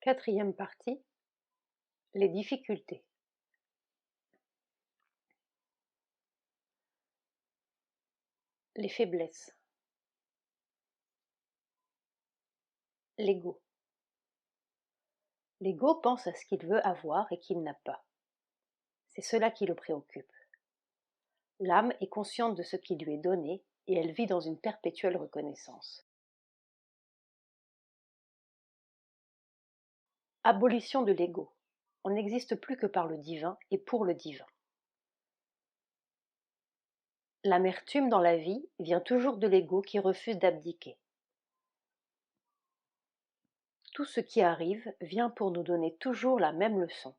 Quatrième partie, les difficultés. Les faiblesses. L'ego. L'ego pense à ce qu'il veut avoir et qu'il n'a pas. C'est cela qui le préoccupe. L'âme est consciente de ce qui lui est donné et elle vit dans une perpétuelle reconnaissance. Abolition de l'ego. On n'existe plus que par le divin et pour le divin. L'amertume dans la vie vient toujours de l'ego qui refuse d'abdiquer. Tout ce qui arrive vient pour nous donner toujours la même leçon.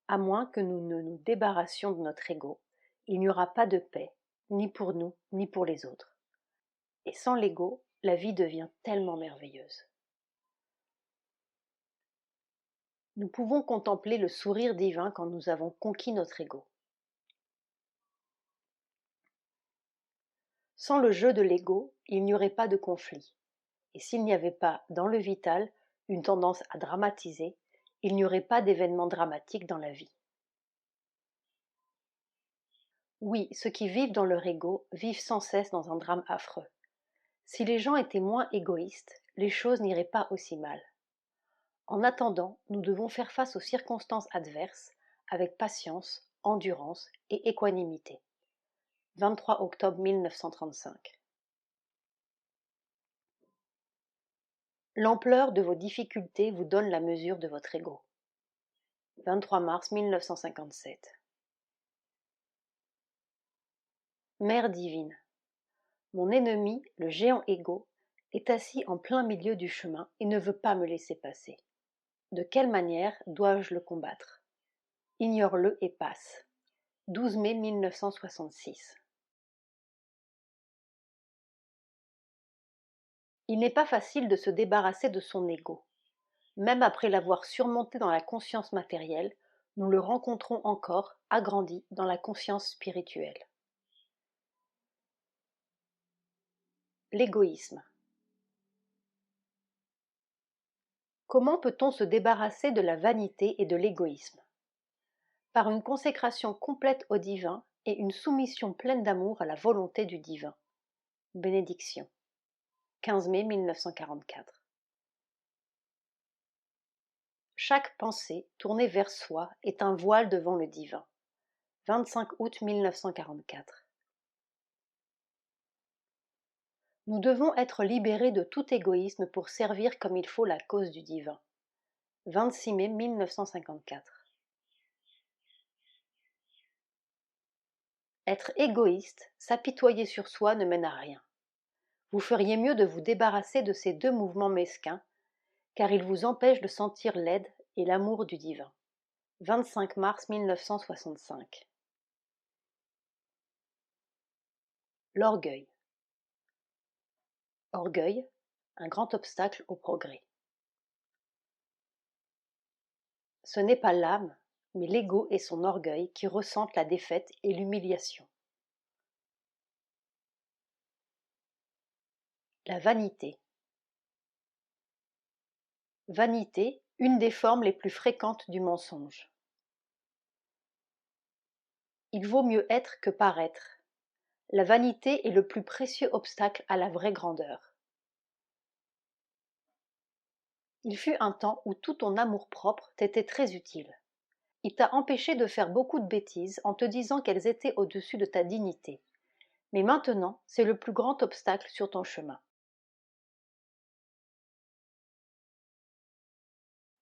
À moins que nous ne nous débarrassions de notre ego, il n'y aura pas de paix, ni pour nous, ni pour les autres. Et sans l'ego, la vie devient tellement merveilleuse. Nous pouvons contempler le sourire divin quand nous avons conquis notre ego. Sans le jeu de l'ego, il n'y aurait pas de conflit. Et s'il n'y avait pas, dans le vital, une tendance à dramatiser, il n'y aurait pas d'événements dramatiques dans la vie. Oui, ceux qui vivent dans leur ego vivent sans cesse dans un drame affreux. Si les gens étaient moins égoïstes, les choses n'iraient pas aussi mal. En attendant, nous devons faire face aux circonstances adverses avec patience, endurance et équanimité. 23 octobre 1935. L'ampleur de vos difficultés vous donne la mesure de votre ego. 23 mars 1957. Mère divine, mon ennemi, le géant ego, est assis en plein milieu du chemin et ne veut pas me laisser passer. De quelle manière dois-je le combattre? Ignore-le et passe. 12 mai 1966. Il n'est pas facile de se débarrasser de son ego. Même après l'avoir surmonté dans la conscience matérielle, nous le rencontrons encore, agrandi dans la conscience spirituelle. L'égoïsme. Comment peut-on se débarrasser de la vanité et de l'égoïsme? Par une consécration complète au divin et une soumission pleine d'amour à la volonté du divin. Bénédiction. 15 mai 1944. Chaque pensée tournée vers soi est un voile devant le divin. 25 août 1944. Nous devons être libérés de tout égoïsme pour servir comme il faut la cause du divin. 26 mai 1954. Être égoïste, s'apitoyer sur soi ne mène à rien. Vous feriez mieux de vous débarrasser de ces deux mouvements mesquins, car ils vous empêchent de sentir l'aide et l'amour du divin. 25 mars 1965. L'orgueil. Orgueil, un grand obstacle au progrès. Ce n'est pas l'âme, mais l'ego et son orgueil qui ressentent la défaite et l'humiliation. La vanité. Vanité, une des formes les plus fréquentes du mensonge. Il vaut mieux être que paraître. La vanité est le plus précieux obstacle à la vraie grandeur. Il fut un temps où tout ton amour-propre t'était très utile. Il t'a empêché de faire beaucoup de bêtises en te disant qu'elles étaient au-dessus de ta dignité. Mais maintenant, c'est le plus grand obstacle sur ton chemin.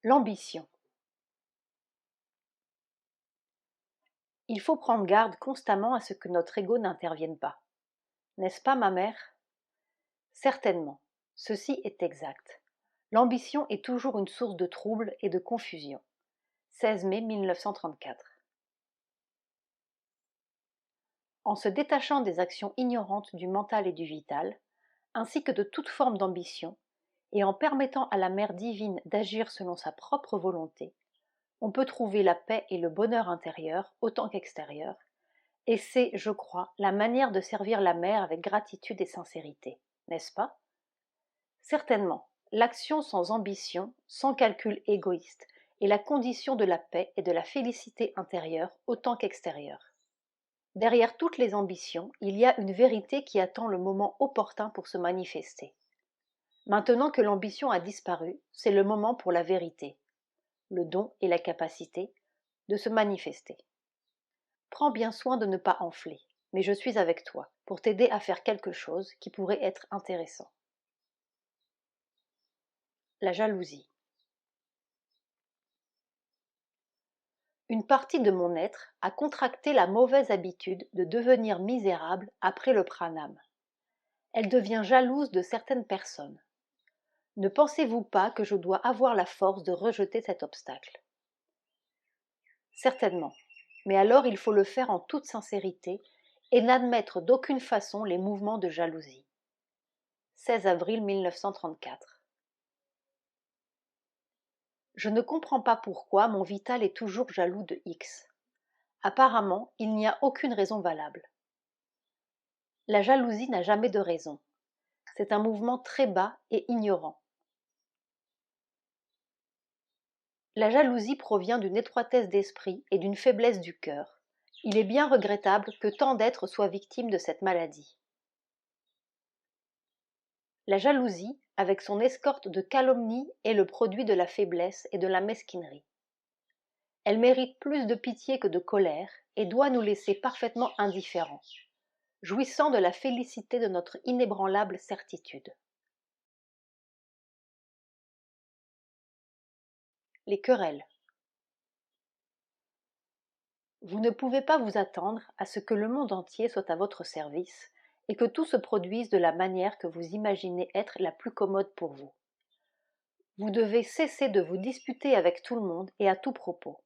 L'ambition. Il faut prendre garde constamment à ce que notre ego n'intervienne pas. N'est-ce pas, ma mère? Certainement, ceci est exact. L'ambition est toujours une source de trouble et de confusion. 16 mai 1934. En se détachant des actions ignorantes du mental et du vital, ainsi que de toute forme d'ambition, et en permettant à la Mère divine d'agir selon sa propre volonté, on peut trouver la paix et le bonheur intérieur autant qu'extérieur, et c'est, je crois, la manière de servir la Mère avec gratitude et sincérité, n'est-ce pas? Certainement, L'action sans ambition, sans calcul égoïste, est la condition de la paix et de la félicité intérieure autant qu'extérieure. Derrière toutes les ambitions, il y a une vérité qui attend le moment opportun pour se manifester. Maintenant que l'ambition a disparu, c'est le moment pour la vérité, le don et la capacité de se manifester. Prends bien soin de ne pas enfler, mais je suis avec toi pour t'aider à faire quelque chose qui pourrait être intéressant. La jalousie. Une partie de mon être a contracté la mauvaise habitude de devenir misérable après le pranam. Elle devient jalouse de certaines personnes. Ne pensez-vous pas que je dois avoir la force de rejeter cet obstacle? Certainement, mais alors il faut le faire en toute sincérité et n'admettre d'aucune façon les mouvements de jalousie. 16 avril 1934. Je ne comprends pas pourquoi mon Vital est toujours jaloux de X. Apparemment, il n'y a aucune raison valable. La jalousie n'a jamais de raison. C'est un mouvement très bas et ignorant. La jalousie provient d'une étroitesse d'esprit et d'une faiblesse du cœur. Il est bien regrettable que tant d'êtres soient victimes de cette maladie. La jalousie, avec son escorte de calomnies, est le produit de la faiblesse et de la mesquinerie. Elle mérite plus de pitié que de colère et doit nous laisser parfaitement indifférents, jouissant de la félicité de notre inébranlable certitude. Les querelles. Vous ne pouvez pas vous attendre à ce que le monde entier soit à votre service et que tout se produise de la manière que vous imaginez être la plus commode pour vous. Vous devez cesser de vous disputer avec tout le monde et à tout propos.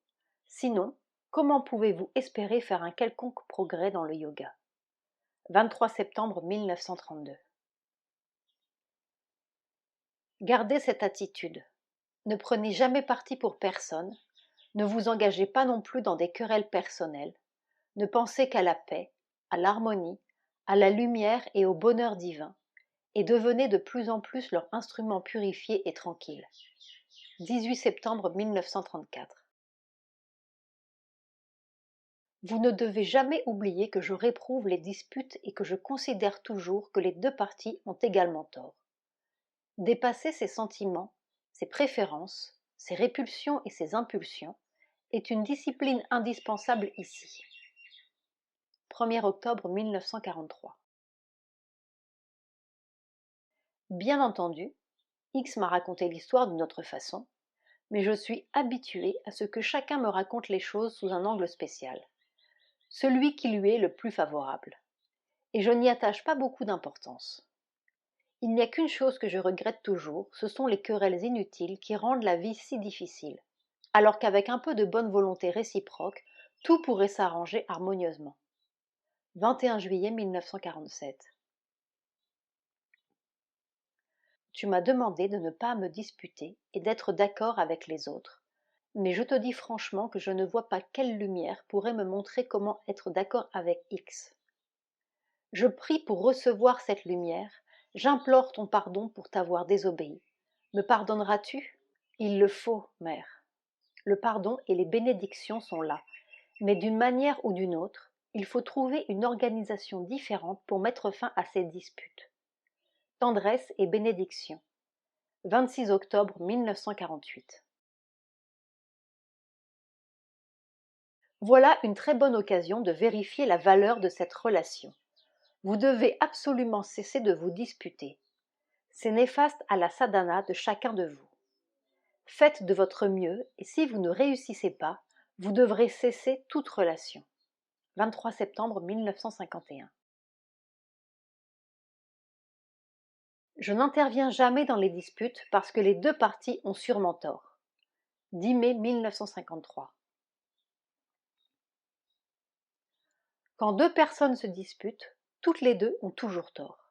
Sinon, comment pouvez-vous espérer faire un quelconque progrès dans le yoga? 23 septembre 1932. Gardez cette attitude. Ne prenez jamais parti pour personne, ne vous engagez pas non plus dans des querelles personnelles, ne pensez qu'à la paix, à l'harmonie, à la lumière et au bonheur divin, et devenez de plus en plus leur instrument purifié et tranquille. 18 septembre 1934. Vous ne devez jamais oublier que je réprouve les disputes et que je considère toujours que les deux parties ont également tort. Dépasser ses sentiments, ses préférences, ses répulsions et ses impulsions est une discipline indispensable ici. 1er octobre 1943. Bien entendu, X m'a raconté l'histoire d'une autre façon, mais je suis habituée à ce que chacun me raconte les choses sous un angle spécial, celui qui lui est le plus favorable, et je n'y attache pas beaucoup d'importance. Il n'y a qu'une chose que je regrette toujours, ce sont les querelles inutiles qui rendent la vie si difficile, alors qu'avec un peu de bonne volonté réciproque, tout pourrait s'arranger harmonieusement. 21 juillet 1947. Tu m'as demandé de ne pas me disputer et d'être d'accord avec les autres, mais je te dis franchement que je ne vois pas quelle lumière pourrait me montrer comment être d'accord avec X. Je prie pour recevoir cette lumière, j'implore ton pardon pour t'avoir désobéi. Me pardonneras-tu? Il le faut, mère. Le pardon et les bénédictions sont là, mais d'une manière ou d'une autre, il faut trouver une organisation différente pour mettre fin à ces disputes. Tendresse et bénédiction. 26 octobre 1948. Voilà une très bonne occasion de vérifier la valeur de cette relation. Vous devez absolument cesser de vous disputer. C'est néfaste à la sadhana de chacun de vous. Faites de votre mieux et si vous ne réussissez pas, vous devrez cesser toute relation. 23 septembre 1951. Je n'interviens jamais dans les disputes parce que les deux parties ont sûrement tort. 10 mai 1953. Quand deux personnes se disputent, toutes les deux ont toujours tort.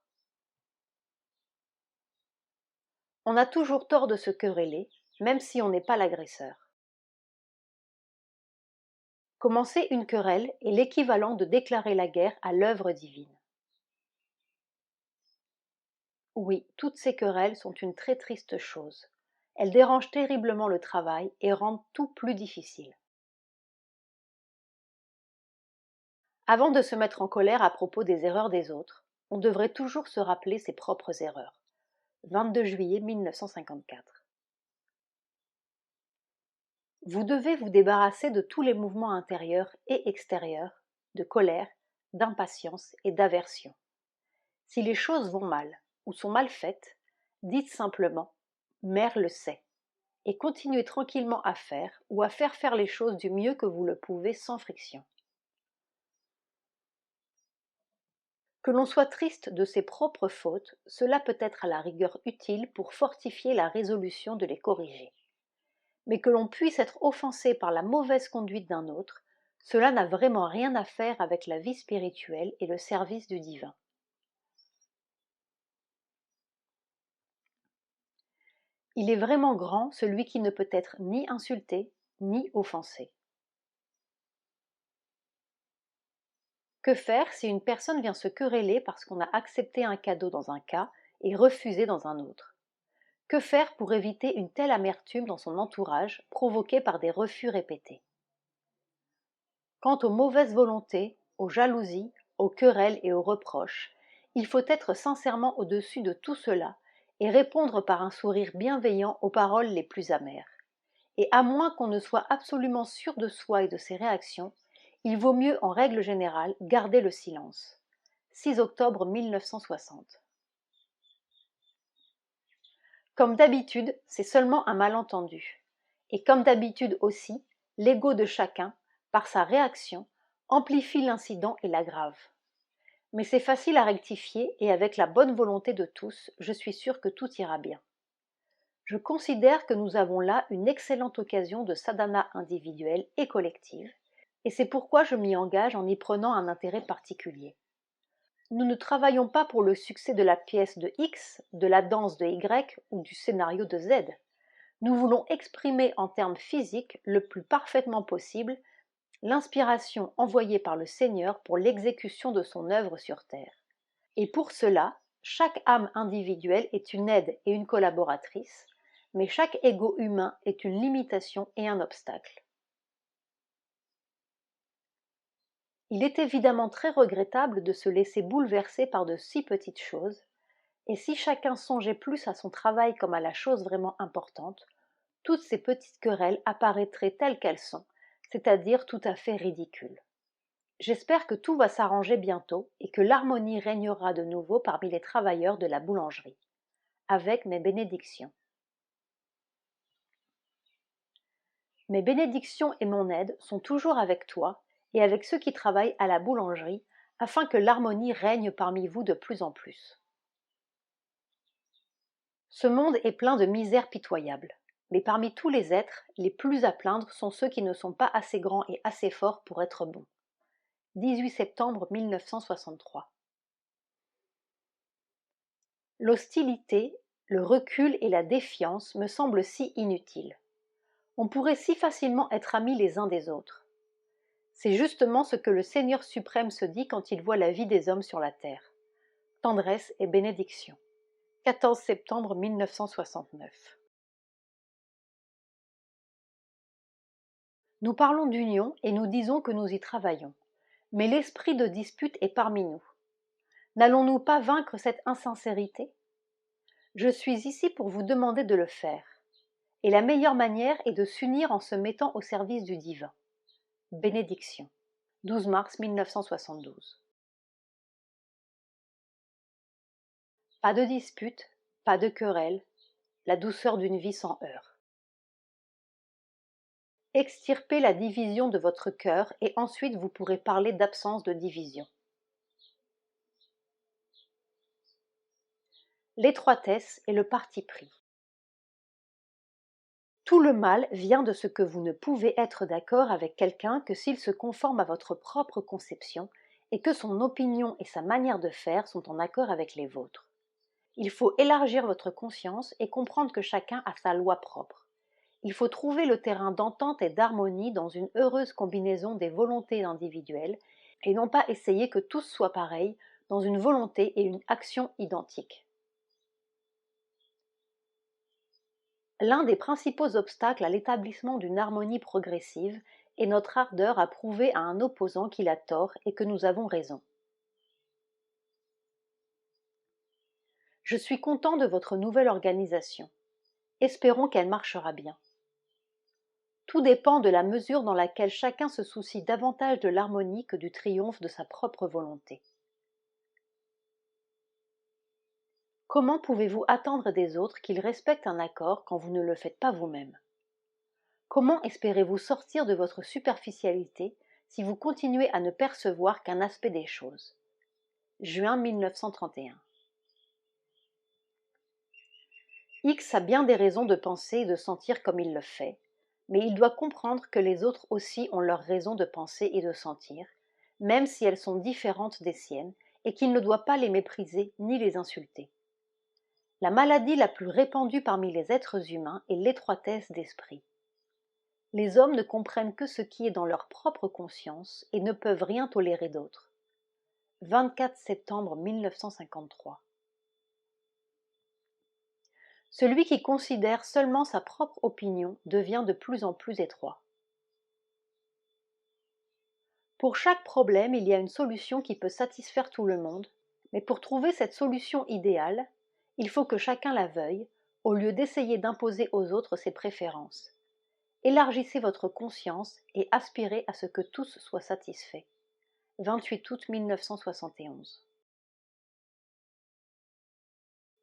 On a toujours tort de se quereller, même si on n'est pas l'agresseur. Commencer une querelle est l'équivalent de déclarer la guerre à l'œuvre divine. Oui, toutes ces querelles sont une très triste chose. Elles dérangent terriblement le travail et rendent tout plus difficile. Avant de se mettre en colère à propos des erreurs des autres, on devrait toujours se rappeler ses propres erreurs. 22 juillet 1954. Vous devez vous débarrasser de tous les mouvements intérieurs et extérieurs, de colère, d'impatience et d'aversion. Si les choses vont mal ou sont mal faites, dites simplement Mère le sait et continuez tranquillement à faire ou à faire les choses du mieux que vous le pouvez sans friction. Que l'on soit triste de ses propres fautes, cela peut être à la rigueur utile pour fortifier la résolution de les corriger. Mais que l'on puisse être offensé par la mauvaise conduite d'un autre, cela n'a vraiment rien à faire avec la vie spirituelle et le service du divin. Il est vraiment grand celui qui ne peut être ni insulté, ni offensé. Que faire si une personne vient se quereller parce qu'on a accepté un cadeau dans un cas et refusé dans un autre? Que faire pour éviter une telle amertume dans son entourage provoquée par des refus répétés? Quant aux mauvaises volontés, aux jalousies, aux querelles et aux reproches, il faut être sincèrement au-dessus de tout cela et répondre par un sourire bienveillant aux paroles les plus amères. Et à moins qu'on ne soit absolument sûr de soi et de ses réactions, il vaut mieux en règle générale garder le silence. 6 octobre 1960. Comme d'habitude, c'est seulement un malentendu. Et comme d'habitude aussi, l'ego de chacun, par sa réaction, amplifie l'incident et l'aggrave. Mais c'est facile à rectifier et avec la bonne volonté de tous, je suis sûre que tout ira bien. Je considère que nous avons là une excellente occasion de sadhana individuelle et collective, et c'est pourquoi je m'y engage en y prenant un intérêt particulier. Nous ne travaillons pas pour le succès de la pièce de X, de la danse de Y ou du scénario de Z. Nous voulons exprimer en termes physiques le plus parfaitement possible l'inspiration envoyée par le Seigneur pour l'exécution de son œuvre sur terre. Et pour cela, chaque âme individuelle est une aide et une collaboratrice, mais chaque ego humain est une limitation et un obstacle. Il est évidemment très regrettable de se laisser bouleverser par de si petites choses, et si chacun songeait plus à son travail comme à la chose vraiment importante, toutes ces petites querelles apparaîtraient telles qu'elles sont, c'est-à-dire tout à fait ridicules. J'espère que tout va s'arranger bientôt et que l'harmonie régnera de nouveau parmi les travailleurs de la boulangerie. Avec mes bénédictions. Mes bénédictions et mon aide sont toujours avec toi et avec ceux qui travaillent à la boulangerie afin que l'harmonie règne parmi vous de plus en plus. Ce monde est plein de misères pitoyables, mais parmi tous les êtres, les plus à plaindre sont ceux qui ne sont pas assez grands et assez forts pour être bons. 18 septembre 1963. L'hostilité, le recul et la défiance me semblent si inutiles. On pourrait si facilement être amis les uns des autres. C'est justement ce que le Seigneur suprême se dit quand il voit la vie des hommes sur la terre. Tendresse et bénédiction. 14 septembre 1969. Nous parlons d'union et nous disons que nous y travaillons. Mais l'esprit de dispute est parmi nous. N'allons-nous pas vaincre cette insincérité? Je suis ici pour vous demander de le faire. Et la meilleure manière est de s'unir en se mettant au service du divin. Bénédiction. 12 mars 1972. Pas de dispute, pas de querelle, la douceur d'une vie sans heurts. Extirpez la division de votre cœur et ensuite vous pourrez parler d'absence de division. L'étroitesse est le parti pris. Tout le mal vient de ce que vous ne pouvez être d'accord avec quelqu'un que s'il se conforme à votre propre conception et que son opinion et sa manière de faire sont en accord avec les vôtres. Il faut élargir votre conscience et comprendre que chacun a sa loi propre. Il faut trouver le terrain d'entente et d'harmonie dans une heureuse combinaison des volontés individuelles et non pas essayer que tous soient pareils dans une volonté et une action identiques. L'un des principaux obstacles à l'établissement d'une harmonie progressive est notre ardeur à prouver à un opposant qu'il a tort et que nous avons raison. Je suis content de votre nouvelle organisation. Espérons qu'elle marchera bien. Tout dépend de la mesure dans laquelle chacun se soucie davantage de l'harmonie que du triomphe de sa propre volonté. Comment pouvez-vous attendre des autres qu'ils respectent un accord quand vous ne le faites pas vous-même? Comment espérez-vous sortir de votre superficialité si vous continuez à ne percevoir qu'un aspect des choses? Juin 1931. X a bien des raisons de penser et de sentir comme il le fait, mais il doit comprendre que les autres aussi ont leurs raisons de penser et de sentir, même si elles sont différentes des siennes, et qu'il ne doit pas les mépriser ni les insulter. La maladie la plus répandue parmi les êtres humains est l'étroitesse d'esprit. Les hommes ne comprennent que ce qui est dans leur propre conscience et ne peuvent rien tolérer d'autre. 24 septembre 1953. Celui qui considère seulement sa propre opinion devient de plus en plus étroit. Pour chaque problème, il y a une solution qui peut satisfaire tout le monde, mais pour trouver cette solution idéale, il faut que chacun la veuille, au lieu d'essayer d'imposer aux autres ses préférences. Élargissez votre conscience et aspirez à ce que tous soient satisfaits. 28 août 1971.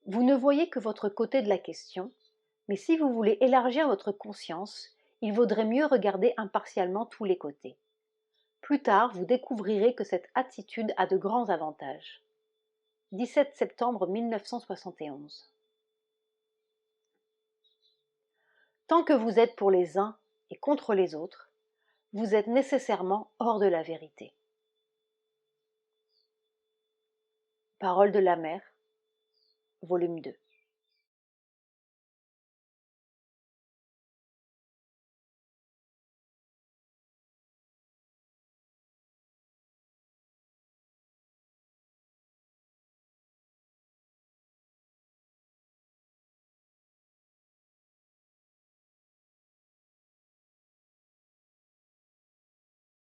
Vous ne voyez que votre côté de la question, mais si vous voulez élargir votre conscience, il vaudrait mieux regarder impartialement tous les côtés. Plus tard, vous découvrirez que cette attitude a de grands avantages. 17 septembre 1971. Tant que vous êtes pour les uns et contre les autres, vous êtes nécessairement hors de la vérité. Paroles de la mer, volume 2.